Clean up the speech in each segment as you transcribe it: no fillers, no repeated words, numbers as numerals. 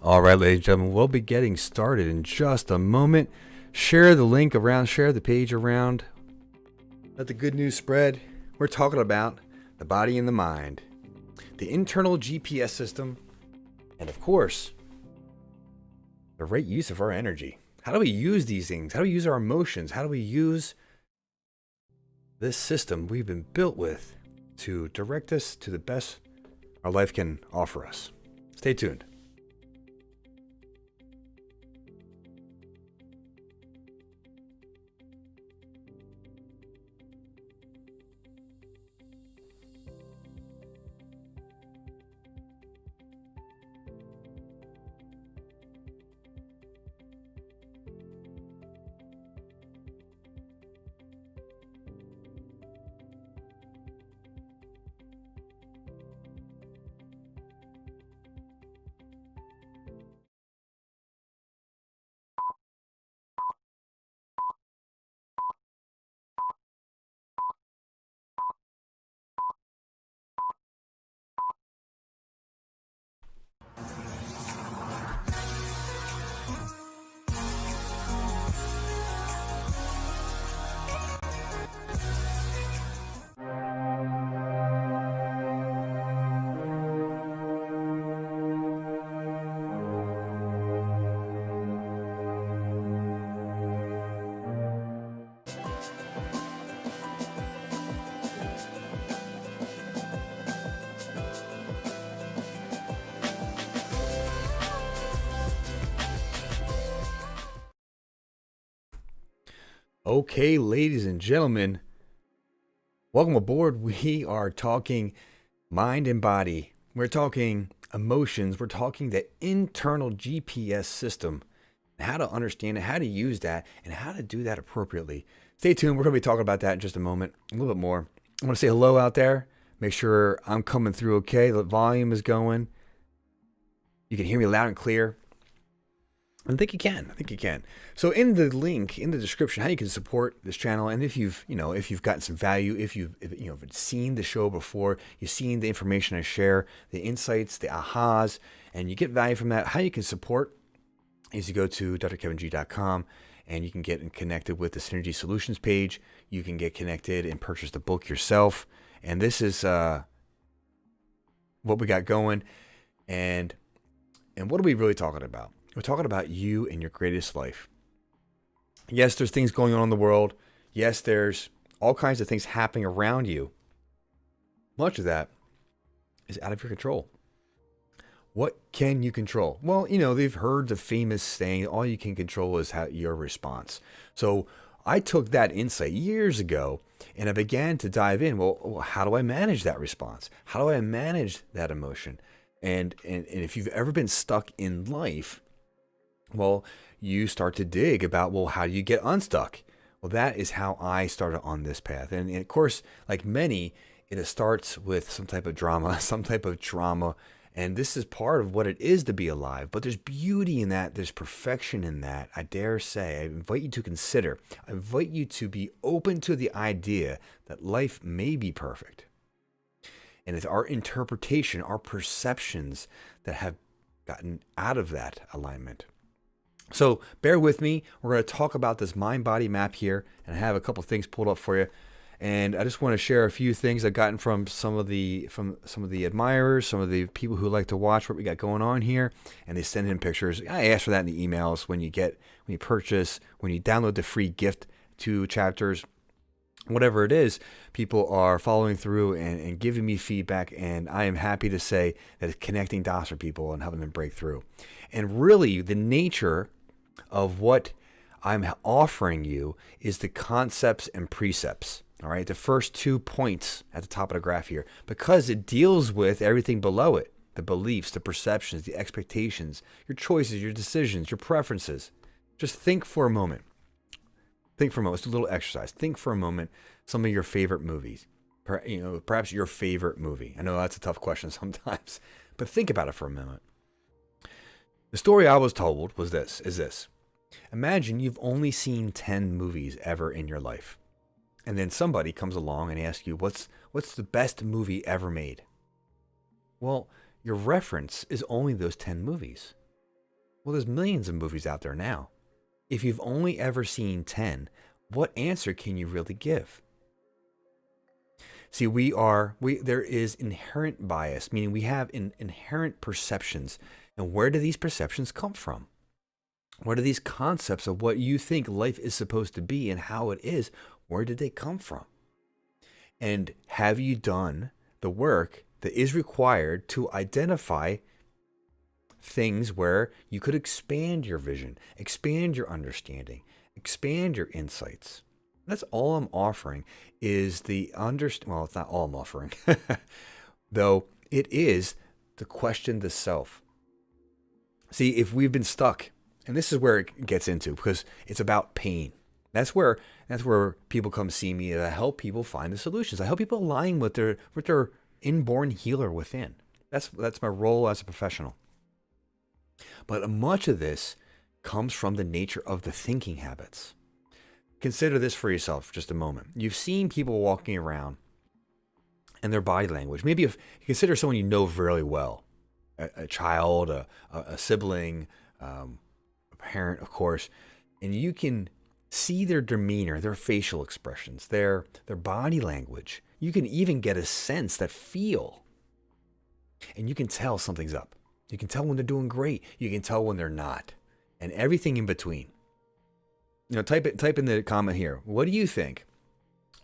All right, ladies and gentlemen, we'll be getting started in just a moment. Share the link around, share the page around. Let the good news spread. We're talking about the body and the mind, the internal GPS system, and of course, the right use of our energy. How do we use these things? How do we use our emotions? How do we use this system we've been built with to direct us to the best our life can offer us? Stay tuned. Okay, ladies and gentlemen, welcome aboard. We are talking mind and body. We're talking emotions. We're talking the internal GPS system, how to understand it, how to use that, and how to do that appropriately. Stay tuned. We're going to be talking about that in just a moment, a little bit more. I want to say hello out there. Make sure I'm coming through okay. The volume is going. You can hear me loud and clear. I think you can. I think you can. So in the link in the description, how you can support this channel, and if you've gotten some value, if you've seen the show before, you've seen the information I share, the insights, the ahas, and you get value from that, how you can support is you go to drkeving.com and you can get connected with the Synergy Solutions page. You can get connected and purchase the book yourself. And this is what we got going. And what are we really talking about? We're talking about you and your greatest life. Yes, there's things going on in the world. Yes, there's all kinds of things happening around you. Much of that is out of your control. What can you control? Well, they've heard the famous saying, all you can control is your response. So I took that insight years ago and I began to dive in. Well, how do I manage that response? How do I manage that emotion? And if you've ever been stuck in life, well, you start to dig about, well, how do you get unstuck? Well, that is how I started on this path. And of course, like many, it starts with some type of drama, some type of trauma. And this is part of what it is to be alive. But there's beauty in that. There's perfection in that. I dare say, I invite you to consider. I invite you to be open to the idea that life may be perfect. And it's our interpretation, our perceptions that have gotten out of that alignment. So bear with me. We're going to talk about this mind-body map here, and I have a couple things pulled up for you. And I just want to share a few things I've gotten from some of the admirers, some of the people who like to watch what we got going on here, and they send in pictures. I ask for that in the emails when you purchase, when you download the free gift, 2 chapters, whatever it is. People are following through and giving me feedback, and I am happy to say that it's connecting dots for people and helping them break through. And really, the nature of what I'm offering you is the concepts and precepts. All right, the first 2 points at the top of the graph here, because it deals with everything below it, the beliefs, the perceptions, the expectations, your choices, your decisions, your preferences. Just think for a moment. Think for a moment. It's a little exercise. Think for a moment some of your favorite movies. Perhaps your favorite movie. I know that's a tough question sometimes, but think about it for a moment. The story I was told is this. Imagine you've only seen 10 movies ever in your life. And then somebody comes along and asks you, what's the best movie ever made? Well, your reference is only those 10 movies. Well, there's millions of movies out there now. If you've only ever seen 10, what answer can you really give? See, there is inherent bias, meaning we have inherent perceptions. And where do these perceptions come from? What are these concepts of what you think life is supposed to be and how it is? Where did they come from? And have you done the work that is required to identify things where you could expand your vision, expand your understanding, expand your insights? That's all I'm offering is well, it's not all I'm offering, though it is to question the self. See, if we've been stuck, and this is where it gets into, because it's about pain. That's where people come see me, and I help people find the solutions. I help people align with their inborn healer within. That's my role as a professional. But much of this comes from the nature of the thinking habits. Consider this for yourself for just a moment. You've seen people walking around and their body language. Maybe if you consider someone you know very well, a child, a sibling, a parent, of course, and you can see their demeanor, their facial expressions, their body language. You can even get a sense, that feel, and you can tell something's up. You can tell when they're doing great. You can tell when they're not, and everything in between. Type in the comment here. What do you think?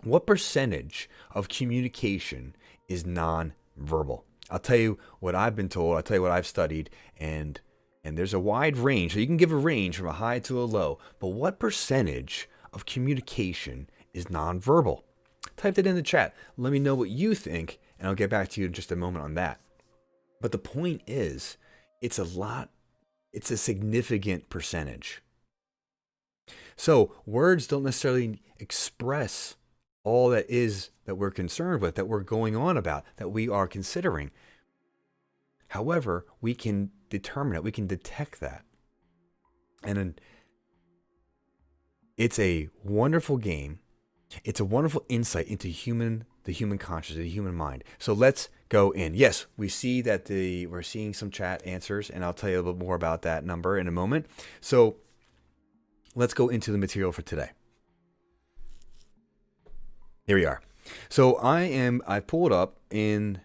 What percentage of communication is non-verbal? I'll tell you what I've been told. I'll tell you what I've studied, and there's a wide range. So you can give a range from a high to a low. But what percentage of communication is non-verbal? Type that in the chat. Let me know what you think, and I'll get back to you in just a moment on that. But the point is, it's a lot. It's a significant percentage. So words don't necessarily express all that we're concerned with, that we're going on about, that we are considering. However, we can determine it. We can detect that. And it's a wonderful game. It's a wonderful insight into the human consciousness, the human mind. So let's go in. Yes, we see that we're seeing some chat answers, and I'll tell you a little bit more about that number in a moment. So let's go into the material for today. Here we are. So I pulled up in,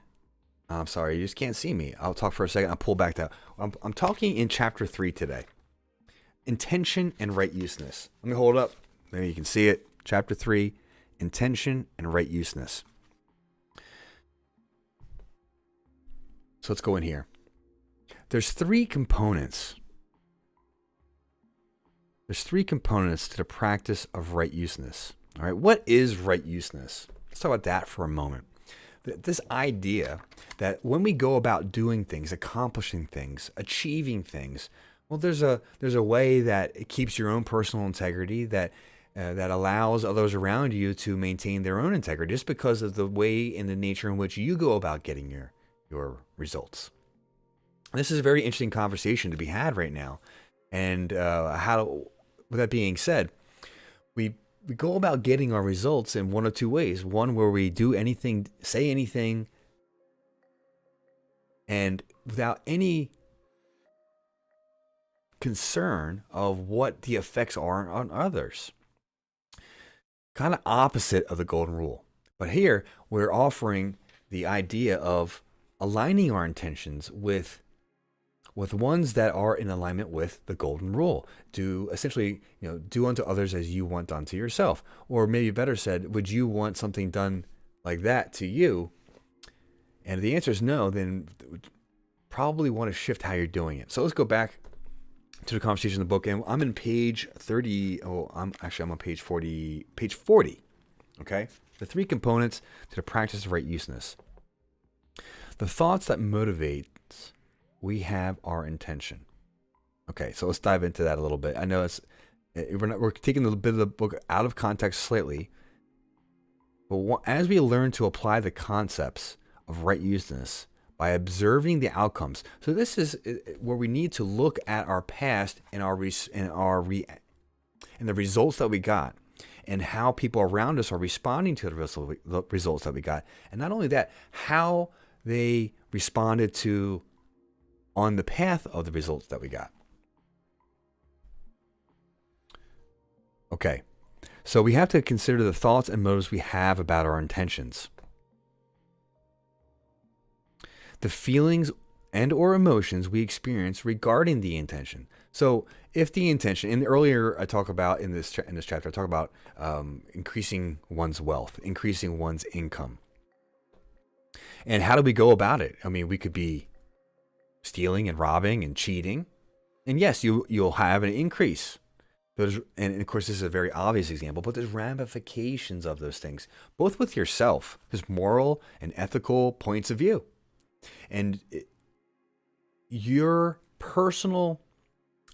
I'm sorry, you just can't see me. I'll talk for a second. I'll pull back that. I'm talking in chapter 3 today. Intention and right useness. Let me hold it up. Maybe you can see it. Chapter 3, intention and right useness. So let's go in here. There's three components. There's three components to the practice of right useness. All right, what is right useness? Let's talk about that for a moment. This idea that when we go about doing things, accomplishing things, achieving things, well, there's a way that it keeps your own personal integrity, that allows others around you to maintain their own integrity, just because of the way and the nature in which you go about getting your results. This is a very interesting conversation to be had right now, and with that being said, we go about getting our results in one of two ways. One where we do anything, say anything, and without any concern of what the effects are on others. Kind of opposite of the golden rule. But here we're offering the idea of aligning our intentions with ones that are in alignment with the golden rule. Do unto others as you want done to yourself. Or maybe better said, would you want something done like that to you? And if the answer is no, then probably want to shift how you're doing it. So let's go back to the conversation in the book. And I'm in page 30. I'm on page 40. Page 40. Okay? The three components to the practice of right useness. The thoughts that motivate we have our intention. Okay, so let's dive into that a little bit. I know we're taking a little bit of the book out of context slightly, but as we learn to apply the concepts of right useness by observing the outcomes, so this is where we need to look at our past and the results that we got, and how people around us are responding to the results that we got, and not only that, how they responded to on the path of the results that we got. Okay, so we have to consider the thoughts and motives we have about our intentions. The feelings and or emotions we experience regarding the intention. So if the intention, and earlier I talk about in this chapter, I talk about increasing one's wealth, increasing one's income. And how do we go about it? I mean, we could be stealing and robbing and cheating. And yes, you'll have an increase. And of course, this is a very obvious example, but there's ramifications of those things, both with yourself. There's moral and ethical points of view. And your personal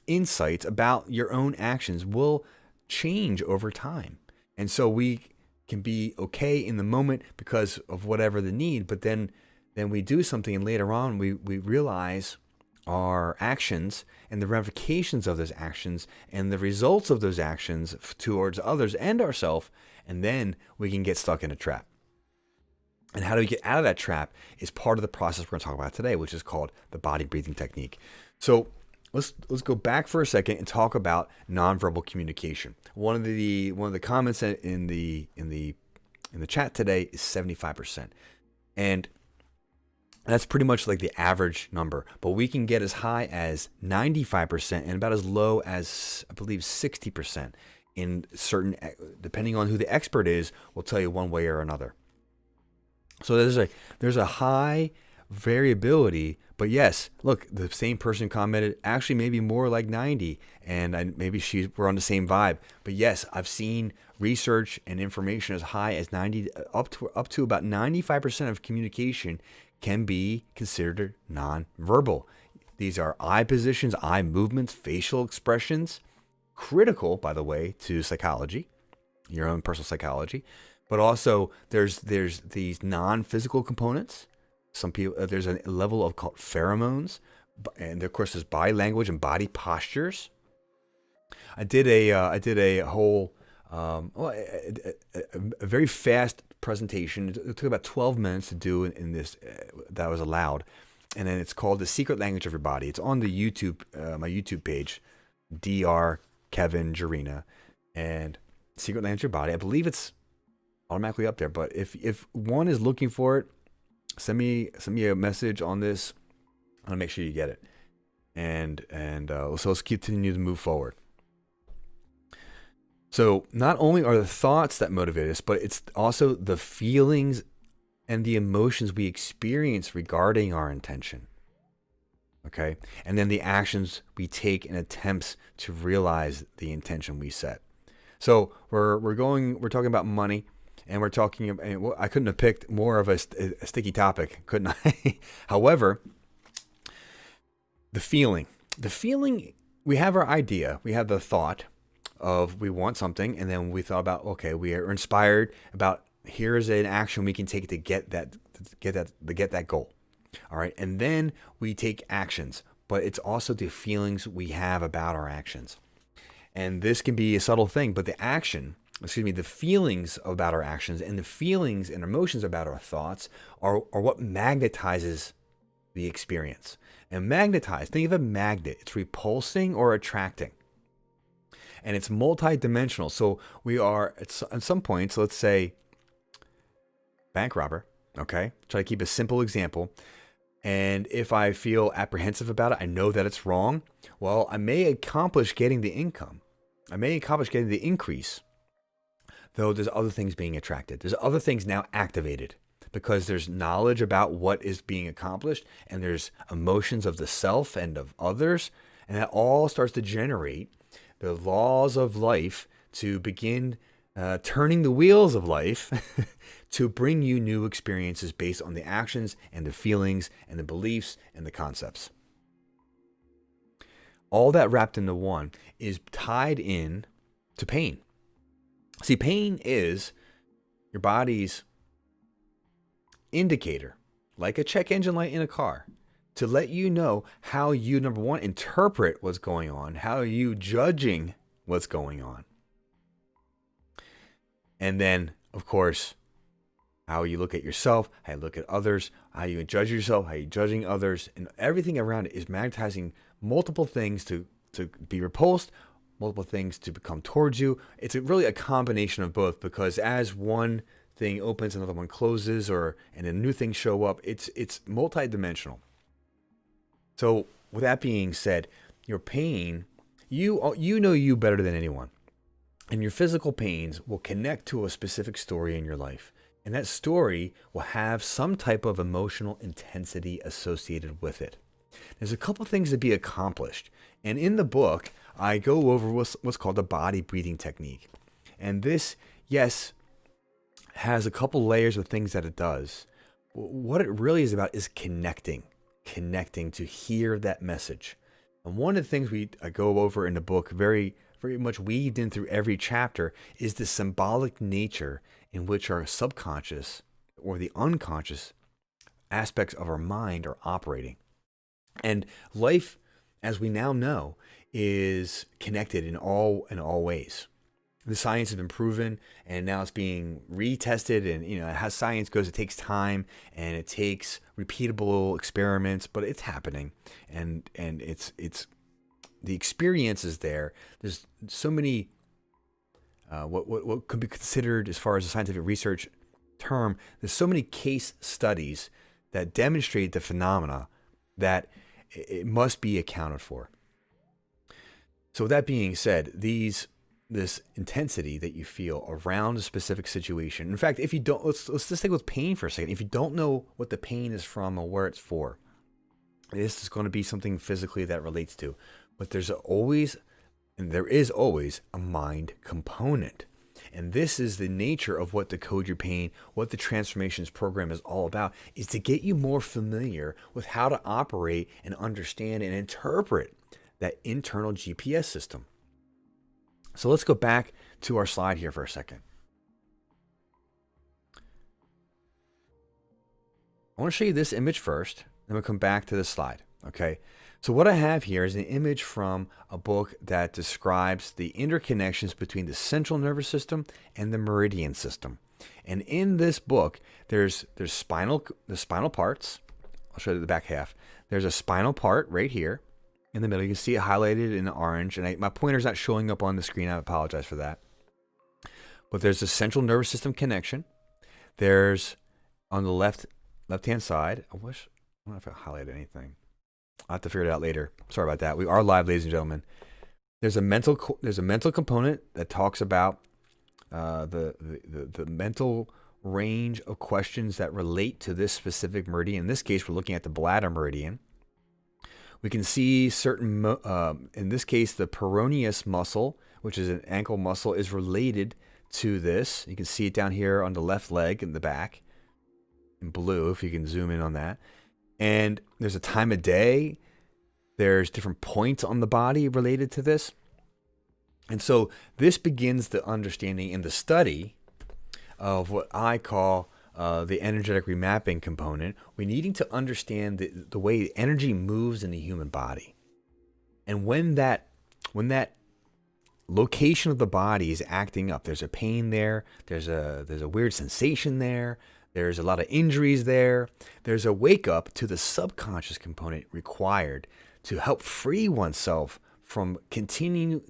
insights about your own actions will change over time. And so we can be okay in the moment because of whatever the need, but then we do something, and later on we realize our actions and the ramifications of those actions and the results of those actions towards others and ourselves, and then we can get stuck in a trap. And how do we get out of that trap is part of the process we're going to talk about today, which is called the body breathing technique. So let's go back for a second and talk about nonverbal communication. One of the comments in the chat today is 75%, and that's pretty much like the average number. But we can get as high as 95% and about as low as, I believe, 60% in certain, depending on who the expert is, will tell you one way or another. So there's a high variability, but yes, look, the same person commented actually maybe more like 90, and maybe we're on the same vibe. But yes, I've seen research and information as high as 90, up to about 95% of communication can be considered nonverbal. These are eye positions, eye movements, facial expressions, critical, by the way, to psychology, your own personal psychology. But also there's these non-physical components. Some people, there's a level of called pheromones, and of course there's body language and body postures. I did a whole a very fast presentation. It took about 12 minutes to do in this that was allowed, and then it's called The Secret Language of Your Body. It's on the YouTube my YouTube page, Dr. Kevin Jarina, and Secret Language of Your Body. I believe it's automatically up there, but if one is looking for it, send me a message on this. I'll make sure you get it, and so let's continue to move forward. So not only are the thoughts that motivate us, but it's also the feelings and the emotions we experience regarding our intention. Okay, and then the actions we take in attempts to realize the intention we set. So we're talking about money. And we're talking about, I couldn't have picked more of a sticky topic, couldn't I? However, the feeling, we have our idea, we have the thought of we want something, and then we thought about, okay, we are inspired about here is an action we can take to get that goal. All right, and then we take actions, but it's also the feelings we have about our actions. And this can be a subtle thing, but the feelings about our actions and the feelings and emotions about our thoughts are what magnetizes the experience. And think of a magnet. It's repulsing or attracting. And it's multidimensional. So we are, at some points, let's say, bank robber, okay? Try to keep a simple example. And if I feel apprehensive about it, I know that it's wrong. Well, I may accomplish getting the income. I may accomplish getting the increase. Though there's other things being attracted. There's other things now activated because there's knowledge about what is being accomplished, and there's emotions of the self and of others, and that all starts to generate the laws of life to begin turning the wheels of life to bring you new experiences based on the actions and the feelings and the beliefs and the concepts. All that wrapped into one is tied in to pain. See, pain is your body's indicator, like a check engine light in a car, to let you know how you, number one, interpret what's going on, how you judging what's going on. And then, of course, how you look at yourself, how you look at others, how you judge yourself, how you're judging others, and everything around it is magnetizing multiple things to be repulsed multiple things to come towards you. It's really a combination of both, because as one thing opens, another one closes, and then new things show up. It's multidimensional. So with that being said, your pain, you know you better than anyone. And your physical pains will connect to a specific story in your life. And that story will have some type of emotional intensity associated with it. There's a couple things to be accomplished. And in the book, I go over what's called the body breathing technique. And this, yes, has a couple layers of things that it does. What it really is about is connecting to hear that message. And one of the things I go over in the book, very, very much weaved in through every chapter, is the symbolic nature in which our subconscious or the unconscious aspects of our mind are operating. And life, as we now know, is connected in all ways. The science has been proven, and now it's being retested. And how science goes, it takes time and it takes repeatable experiments, but it's happening, and it's the experience is there. There's so many what could be considered, as far as a scientific research term, there's so many case studies that demonstrate the phenomena that it must be accounted for. So with that being said, this intensity that you feel around a specific situation. In fact, if you don't, let's just stick with pain for a second. If you don't know what the pain is from or where it's for, this is going to be something physically that relates to. But there is always a mind component. And this is the nature of what Decode Your Pain, what the Transformations program is all about, is to get you more familiar with how to operate and understand and interpret that internal GPS system. So let's go back to our slide here for a second. I want to show you this image first, then we'll come back to this slide, okay? So what I have here is an image from a book that describes the interconnections between the central nervous system and the meridian system. And in this book, there's the spinal parts. I'll show you the back half. There's a spinal part right here in the middle. You can see it highlighted in orange, and my pointer's not showing up on the screen. I apologize for that. But there's the central nervous system connection. There's on the left-hand side. I don't know if I highlighted anything. I'll have to figure it out later. Sorry about that. We are live, ladies and gentlemen. There's a mental component that talks about the mental range of questions that relate to this specific meridian. In this case, we're looking at the bladder meridian. We can see certain, in this case, the peroneus muscle, which is an ankle muscle, is related to this. You can see it down here on the left leg in the back in blue, if you can zoom in on that. And there's a time of day. There's different points on the body related to this. And so this begins the understanding and the study of what I call the energetic remapping component. We're needing to understand the way energy moves in the human body. And when that location of the body is acting up, there's a pain there, there's a weird sensation there, there's a lot of injuries there. There's a wake up to the subconscious component required to help free oneself from continuing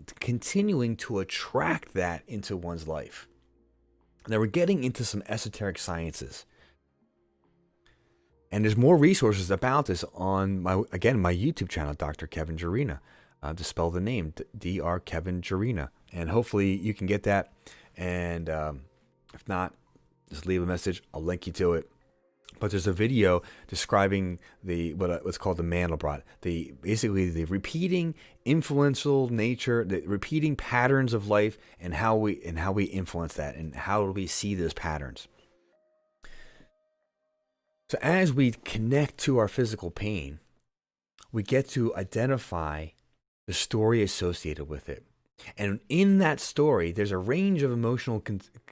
to attract that into one's life. Now we're getting into some esoteric sciences. And there's more resources about this on my YouTube channel, Dr. Kevin Jarina. To spell the name, Dr. Kevin Jarina. And hopefully you can get that. And if not, just leave a message. I'll link you to it. But there's a video describing what's called the Mandelbrot. Basically the repeating influential nature, the repeating patterns of life, and how we influence that, and how do we see those patterns. So as we connect to our physical pain, we get to identify the story associated with it. And in that story, there's a range of emotional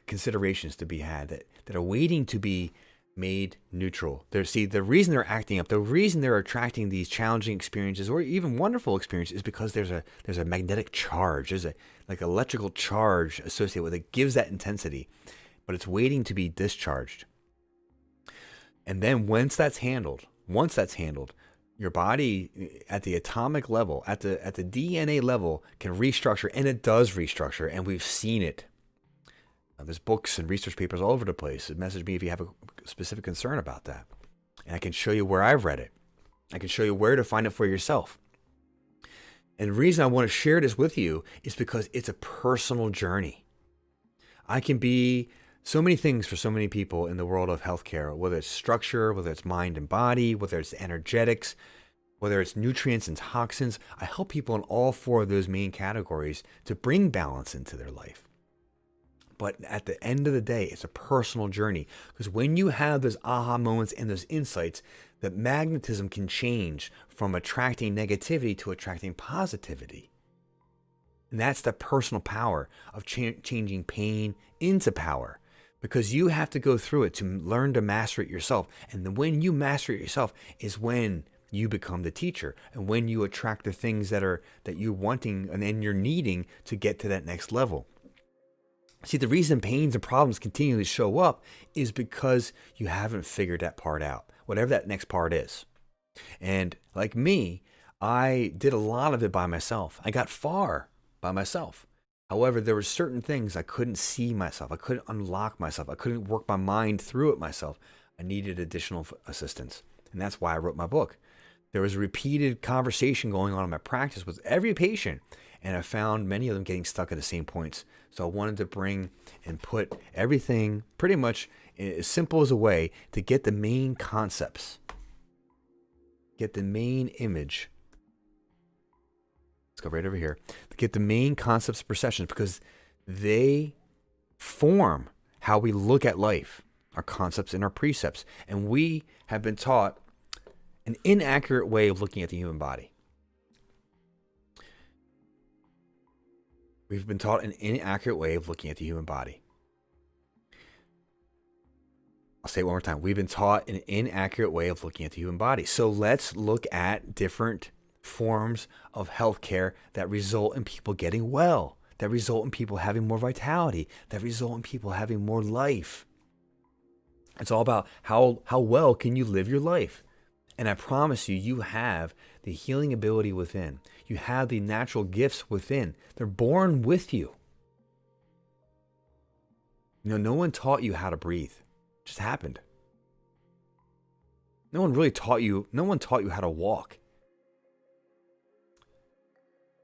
considerations to be had that are waiting to be made neutral. The reason they're acting up, the reason they're attracting these challenging experiences or even wonderful experiences is because there's a magnetic charge. There's like electrical charge associated with it, gives that intensity, but it's waiting to be discharged. And then once that's handled, Your body at the atomic level, at the DNA level, can restructure, and it does restructure, and we've seen it. There's books and research papers all over the place. Message me if you have a specific concern about that. And I can show you where I've read it. I can show you where to find it for yourself. And the reason I want to share this with you is because it's a personal journey. I can be so many things for so many people in the world of healthcare, whether it's structure, whether it's mind and body, whether it's energetics, whether it's nutrients and toxins. I help people in all four of those main categories to bring balance into their life. But at the end of the day, it's a personal journey, because when you have those aha moments and those insights, that magnetism can change from attracting negativity to attracting positivity. And that's the personal power of changing pain into power, because you have to go through it to learn to master it yourself. And then when you master it yourself is when you become the teacher, and when you attract the things that you're wanting and then you're needing to get to that next level. See, the reason pains and problems continually show up is because you haven't figured that part out, whatever that next part is. And like me, I did a lot of it by myself. I got far by myself. However, there were certain things I couldn't see myself. I couldn't unlock myself. I couldn't work my mind through it myself. I needed additional assistance. And that's why I wrote my book. There was a repeated conversation going on in my practice with every patient, and I found many of them getting stuck at the same points. So I wanted to bring and put everything pretty much as simple as a way to get the main concepts, get the main image. Let's go right over here. To get the main concepts of perceptions, because they form how we look at life, our concepts and our precepts. And we have been taught an inaccurate way of looking at the human body. We've been taught an inaccurate way of looking at the human body. I'll say it one more time. We've been taught an inaccurate way of looking at the human body. So let's look at different forms of healthcare that result in people getting well, that result in people having more vitality, that result in people having more life. It's all about how well can you live your life. And I promise you, you have the healing ability within. You have the natural gifts within. They're born with you. You know, no one taught you how to breathe. It just happened. No one taught you how to walk.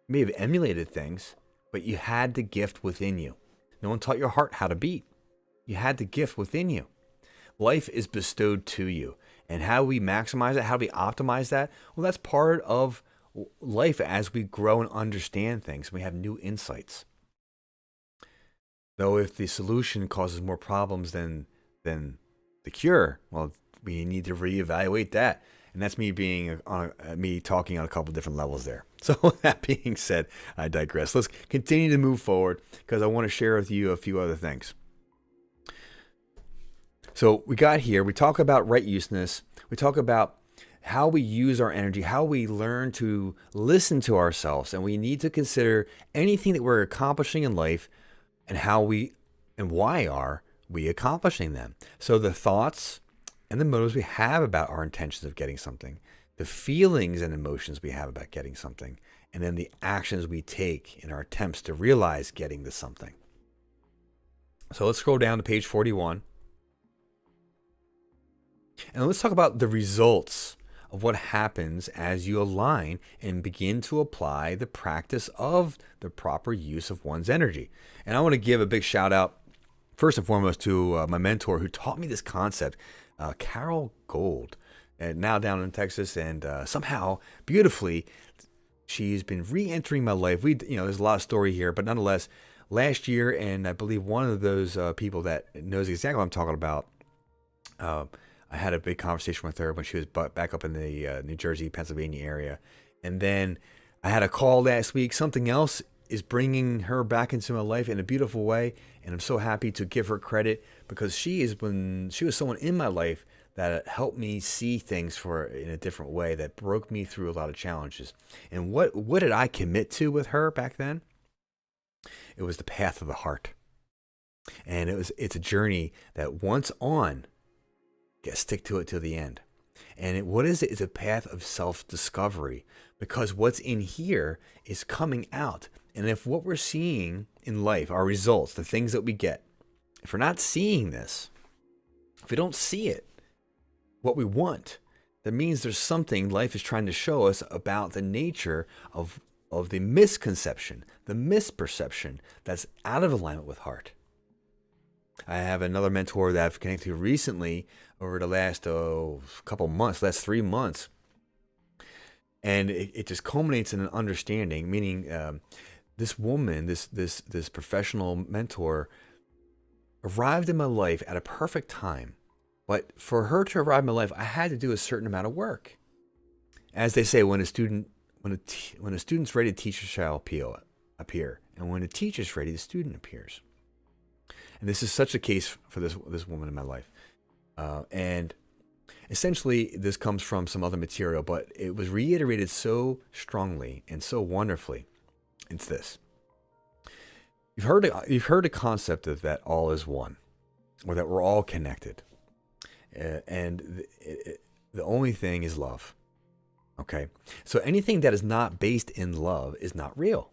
You may have emulated things, but you had the gift within you. No one taught your heart how to beat. You had the gift within you. Life is bestowed to you. And how we maximize it, how we optimize that, well, that's part of life as we grow and understand things. We have new insights. Though if the solution causes more problems than the cure, well, we need to reevaluate that. And that's me talking on a couple different levels there. So with that being said, I digress. Let's continue to move forward, because I want to share with you a few other things. So we talk about right useness. We talk about how we use our energy, how we learn to listen to ourselves. And we need to consider anything that we're accomplishing in life and why are we accomplishing them. So the thoughts and the motives we have about our intentions of getting something, the feelings and emotions we have about getting something, and then the actions we take in our attempts to realize getting this something. So let's scroll down to page 41. And let's talk about the results of what happens as you align and begin to apply the practice of the proper use of one's energy. And I want to give a big shout out, first and foremost, to my mentor who taught me this concept, Carol Gold, and now down in Texas. And somehow, beautifully, she's been re-entering my life. There's a lot of story here, but nonetheless, last year, and I believe one of those people that knows exactly what I'm talking about, I had a big conversation with her when she was back up in the New Jersey, Pennsylvania area. And then I had a call last week. Something else is bringing her back into my life in a beautiful way. And I'm so happy to give her credit, because she was someone in my life that helped me see things in a different way, that broke me through a lot of challenges. And what did I commit to with her back then? It was the path of the heart. And it's a journey that once on, stick to it till the end. And what is it? It's a path of self-discovery, because what's in here is coming out. And if what we're seeing in life, our results, the things that we get, if we're not seeing this, if we don't see it, what we want, that means there's something life is trying to show us about the nature of the misconception, the misperception that's out of alignment with heart. I have another mentor that I've connected to recently over the last couple months, last 3 months. And it just culminates in an understanding, meaning this woman, this professional mentor arrived in my life at a perfect time. But for her to arrive in my life, I had to do a certain amount of work. As they say, when a student's ready, the teacher shall appear. And when a teacher's ready, the student appears. And this is such a case for this woman in my life. And essentially, this comes from some other material, but it was reiterated so strongly and so wonderfully. It's this. You've heard the concept of that all is one, or that we're all connected. And the only thing is love. Okay? So anything that is not based in love is not real.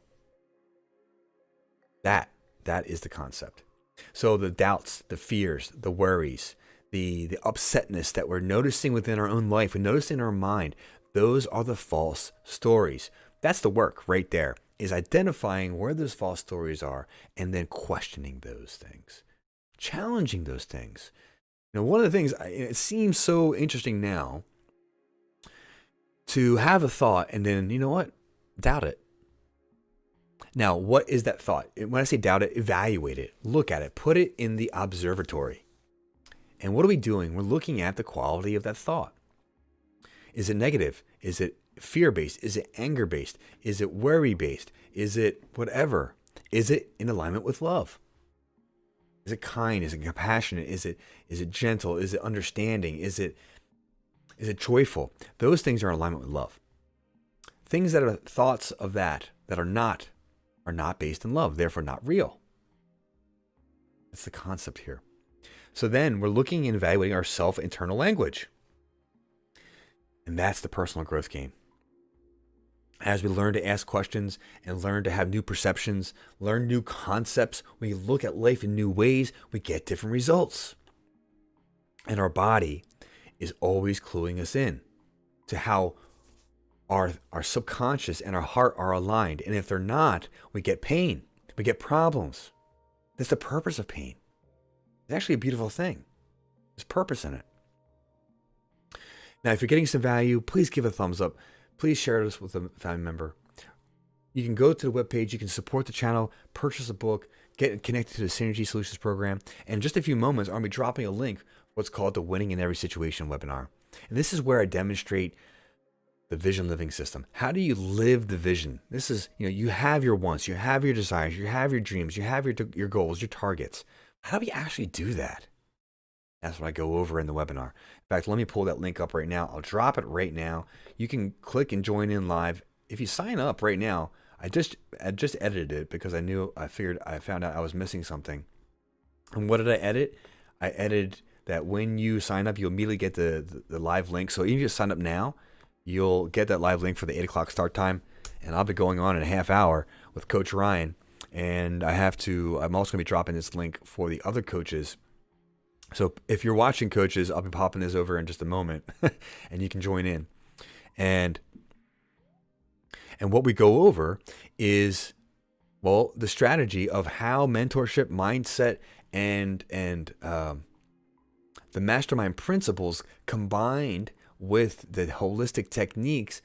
That is the concept. So the doubts, the fears, the worries, the upsetness that we're noticing within our own life and noticing in our mind, those are the false stories. That's the work right there, is identifying where those false stories are and then questioning those things, challenging those things. One of the things, it seems so interesting now to have a thought and then, you know what? Doubt it. Now, what is that thought? When I say doubt it, evaluate it, look at it, put it in the observatory. And what are we doing? We're looking at the quality of that thought. Is it negative? Is it fear-based? Is it anger-based? Is it worry-based? Is it whatever? Is it in alignment with love? Is it kind? Is it compassionate? Is it gentle? Is it understanding? Is it joyful? Those things are in alignment with love. Things that are thoughts of that are not based in love, therefore not real. That's the concept here. So then we're looking and evaluating our self-internal language. And that's the personal growth game. As we learn to ask questions and learn to have new perceptions, learn new concepts, we look at life in new ways, we get different results. And our body is always cluing us in to how our subconscious and our heart are aligned. And if they're not, we get pain, we get problems. That's the purpose of pain. It's actually a beautiful thing. There's purpose in it. Now, if you're getting some value, please give a thumbs up. Please share this with a family member. You can go to the webpage. You can support the channel, purchase a book, get connected to the Synergy Solutions program. And in just a few moments, I'm going to be dropping a link, what's called the Winning in Every Situation webinar. And this is where I demonstrate the vision living system. How do you live the vision? This is, you have your wants, you have your desires, you have your dreams, you have your goals, your targets. How do we actually do that? That's what I go over in the webinar. In fact, let me pull that link up right now. I'll drop it right now. You can click and join in live. If you sign up right now, I just edited it because I found out I was missing something. And what did I edit? I edited that when you sign up, you immediately get the live link. So even if you sign up now, you'll get that live link for the 8 o'clock start time. And I'll be going on in a half hour with Coach Ryan. And I'm also going to be dropping this link for the other coaches. So if you're watching, coaches, I'll be popping this over in just a moment and you can join in. And what we go over is, well, the strategy of how mentorship, mindset, and the mastermind principles combined with the holistic techniques.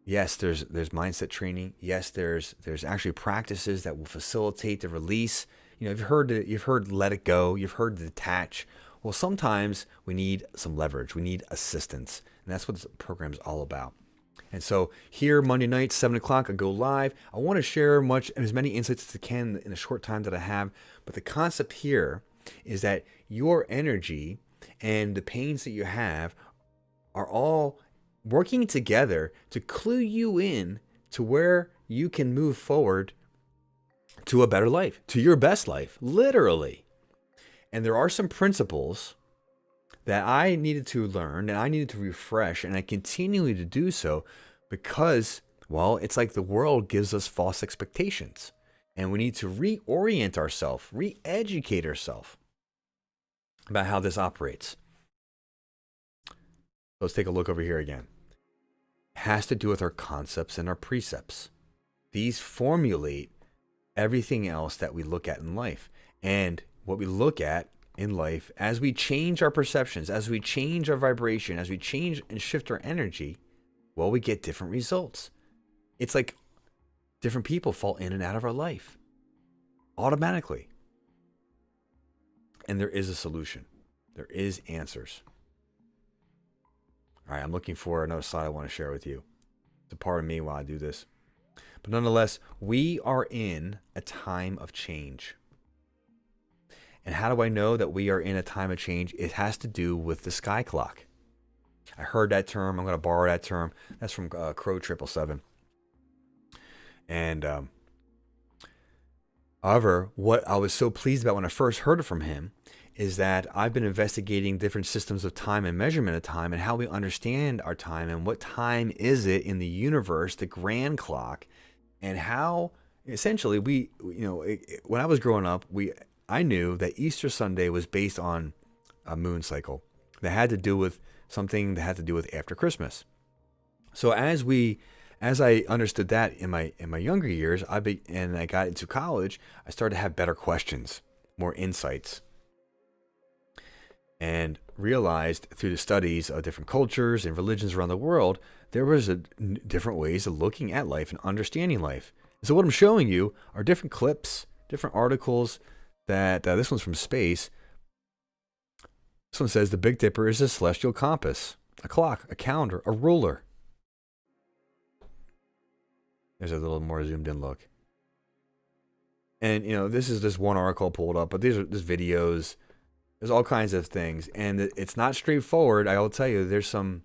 Yes, there's mindset training. Yes, there's actually practices that will facilitate the release. You've heard let it go. You've heard detach. Well, sometimes we need some leverage. We need assistance, and that's what this program is all about. And so here, Monday night, 7 o'clock, I go live. I want to share as many insights as I can in a short time that I have. But the concept here is that your energy and the pains that you have are all working together to clue you in to where you can move forward to a better life, to your best life, literally. And there are some principles that I needed to learn and I needed to refresh, and I continually to do so because, well, it's like the world gives us false expectations. And we need to reorient ourselves, re-educate ourselves about how this operates. Let's take a look over here again. It has to do with our concepts and our precepts. These formulate everything else that we look at in life. And what we look at in life, as we change our perceptions, as we change our vibration, as we change and shift our energy, well, we get different results. It's like different people fall in and out of our life automatically. And there is a solution. There is answers. All right, I'm looking for another slide I want to share with you. It's a part of me while I do this. But nonetheless, we are in a time of change. And how do I know that we are in a time of change? It has to do with the sky clock. I heard that term. I'm going to borrow that term. That's from Crow 777. And however, what I was so pleased about when I first heard it from him is that I've been investigating different systems of time and measurement of time and how we understand our time and what time is it in the universe, the grand clock, and how essentially when I was growing up, I knew that Easter Sunday was based on a moon cycle that had to do with something that had to do with after Christmas. So as I understood that in my younger years, and I got into college, I started to have better questions, more insights, and realized through the studies of different cultures and religions around the world, there was different ways of looking at life and understanding life. So what I'm showing you are different clips, different articles that this one's from space. This one says the Big Dipper is a celestial compass, a clock, a calendar, a ruler. There's a little more zoomed in look. And, this is just one article pulled up, but there's videos. There's all kinds of things. And it's not straightforward. I will tell you, there's some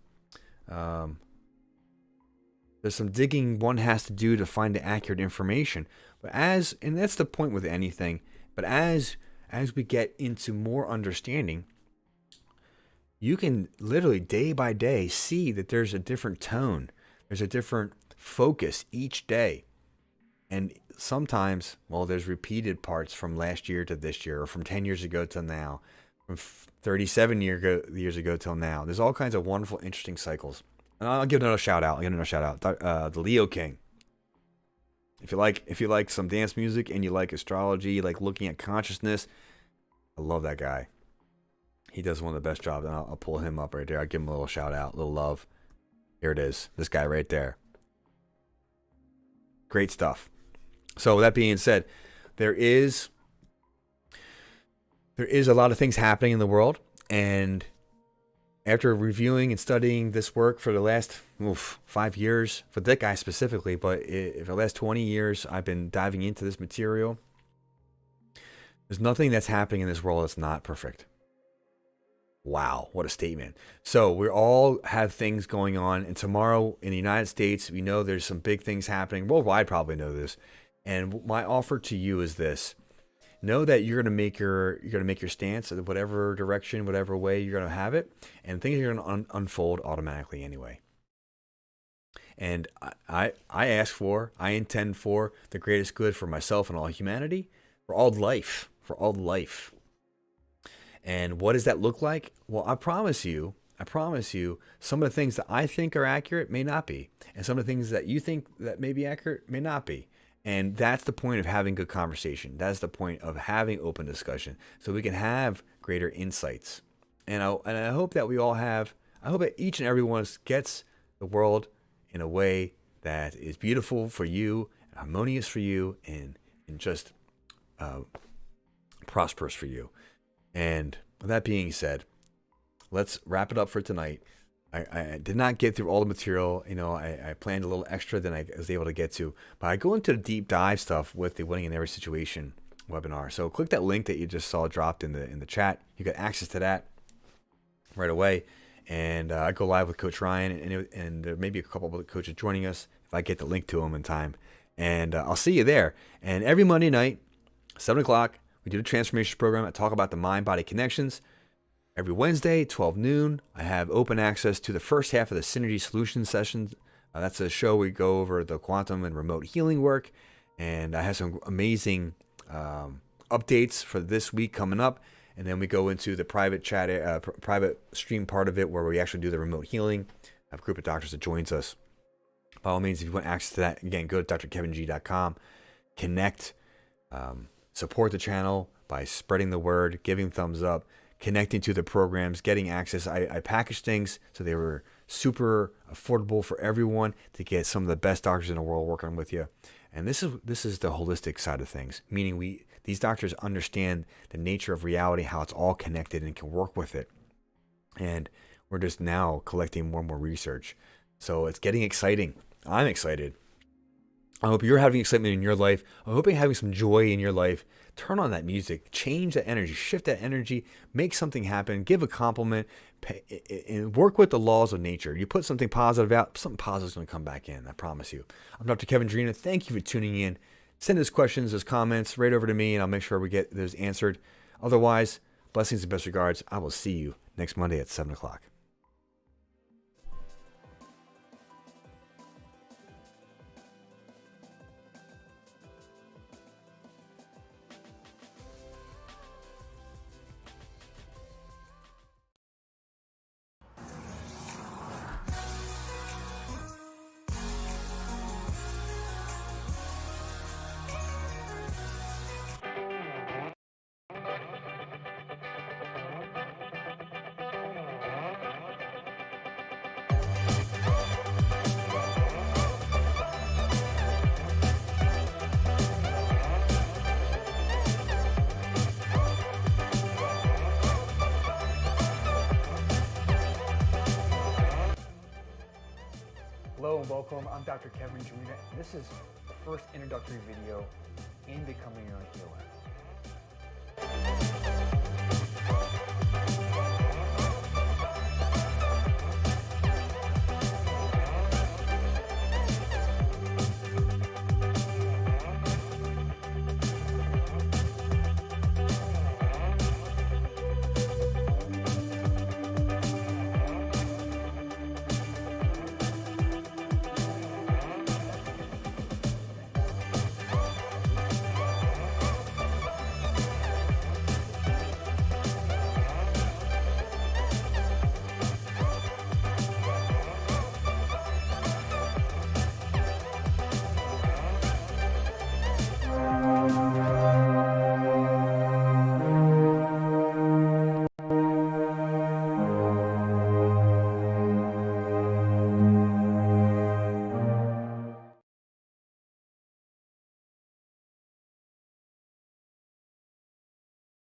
digging one has to do to find the accurate information. And that's the point with anything. But as we get into more understanding, you can literally day by day see that there's a different tone. There's a different focus each day. And sometimes, well, there's repeated parts from last year to this year, or from 10 years ago to now, from 37 years ago till now. There's all kinds of wonderful, interesting cycles. And I'll give another shout out. The Leo King. If you like some dance music and you like astrology, you like looking at consciousness, I love that guy. He does one of the best jobs, and I'll pull him up right there. I'll give him a little shout out, a little love. Here it is. This guy right there. Great stuff. So with that being said, there is a lot of things happening in the world, and after reviewing and studying this work for the last 5 years, for that guy specifically, but for the last 20 years, I've been diving into this material. There's nothing that's happening in this world that's not perfect. Wow, what a statement. So we all have things going on, and tomorrow in the United States, we know there's some big things happening. Worldwide probably know this. And my offer to you is this. Know that you're going to make your stance in whatever direction, whatever way you're going to have it, and things are going to unfold automatically anyway. And I intend for the greatest good for myself and all humanity, for all life. And what does that look like? Well, I promise you, some of the things that I think are accurate may not be. And some of the things that you think that may be accurate may not be. And that's the point of having good conversation. That's the point of having open discussion, so we can have greater insights. And I hope that I hope that each and every one of us gets the world in a way that is beautiful for you, harmonious for you, and just prosperous for you. And with that being said, let's wrap it up for tonight. I did not get through all the material. I planned a little extra than I was able to get to. But I go into the deep dive stuff with the Winning in Every Situation webinar. So click that link that you just saw dropped in the chat. You got access to that right away. And I go live with Coach Ryan, and there may be a couple of other coaches joining us if I get the link to them in time. And I'll see you there. And every Monday night, 7 o'clock, we do the transformation program. I talk about the mind-body connections. Every Wednesday, 12 noon, I have open access to the first half of the Synergy Solutions sessions. That's a show we go over the quantum and remote healing work. And I have some amazing updates for this week coming up. And then we go into the private chat, private stream part of it where we actually do the remote healing. I have a group of doctors that joins us. By all means, if you want access to that, again, go to drkeving.com, connect, support the channel by spreading the word, giving thumbs up, connecting to the programs, getting access. I packaged things so they were super affordable for everyone to get some of the best doctors in the world working with you. And this is the holistic side of things, meaning these doctors understand the nature of reality, how it's all connected and can work with it. And we're just now collecting more and more research. So it's getting exciting. I'm excited. I hope you're having excitement in your life. I hope you're having some joy in your life. Turn on that music, change that energy, shift that energy, make something happen, give a compliment, and work with the laws of nature. You put something positive out, something positive is going to come back in. I promise you. I'm Dr. Kevin Drina. Thank you for tuning in. Send us questions, those comments right over to me, and I'll make sure we get those answered. Otherwise, blessings and best regards. I will see you next Monday at 7 o'clock. Hello and welcome. I'm Dr. Kevin Drina. This is the first introductory video in becoming your own healer.